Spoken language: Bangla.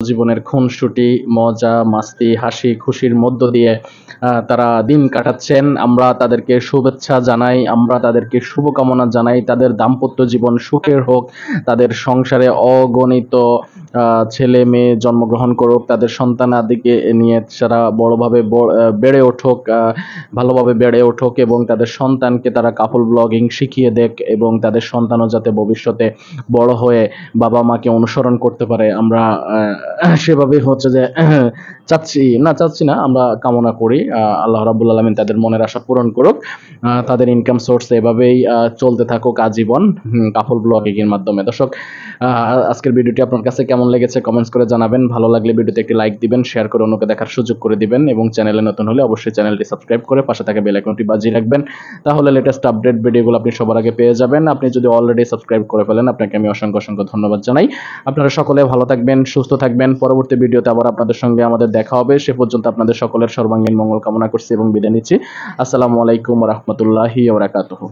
জীবনের খুনসুটি, মজা, মাস্তি, হাসি খুশির মধ্য দিয়ে তারা দিন কাটাচ্ছেন। আমরা তাদেরকে শুভেচ্ছা জানাই, আমরা তাদেরকে শুভকামনা জানাই। তাদের দাম্পত্য জীবন সুখের হোক, তাদের সংসারে অগণিত ছেলে-মেয়ে জন্মগ্রহণ করুক, তাদের সন্তানাদিকে নিয়ে তারা বড়ভাবে বেড়ে উঠুক, ভালোভাবে বেড়ে উঠুক এবং তাদের সন্তানকে তারা কাপল ব্লগিং শিখিয়ে দেক এবং তাদের সন্তানও যাতে ভবিষ্যতে বড় হয়ে বাবা-মাকে অনুসরণ করতে পারে। আমরা সেভাবেই হচ্ছে যে চাচ্ছি না, আমরা কামনা করি আল্লাহ রাব্বুল আলামিন তাদের মনের আশা পূরণ করুক। তাদের ইনকাম সোর্স এভাবেই চলতে থাকুক আজীবন কাপল ব্লগিং এর মাধ্যমে। দর্শক, আজকের ভিডিওটি আপনার কাছে কেমন লেগেছে কমেন্টস করে জানাবেন। ভালো লাগলে ভিডিওতে একটি লাইক দিবেন, শেয়ার করে অন্যকে দেখার সুযোগ করে দিবেন এবং চ্যানেলে নতুন হলে অবশ্যই চ্যানেলটি সাবস্ক্রাইব করে পাশে থাকা বেল আইকনটি বাজিয়ে রাখবেন। তাহলে লেটেস্ট আপডেট ভিডিওগুলো আপনি সবার আগে পেয়ে যাবেন। আপনি যদি অলরেডি সাবস্ক্রাইব করে ফেলেন, আপনাকে আমি অসংখ্য ধন্যবাদ জানাই। আপনারা সকলে ভালো থাকবেন, সুস্থ থাকবেন। পরবর্তী ভিডিওতে আবার আপনাদের সঙ্গে আমাদের দেখা হবে। সে পর্যন্ত আপনাদের সকলের সর্বাঙ্গীন মঙ্গল কামনা করছি এবং বিদায় নিচ্ছি। আসসালামু আলাইকুম ওয়া রাহমাতুল্লাহি ওয়া বারাকাতুহু।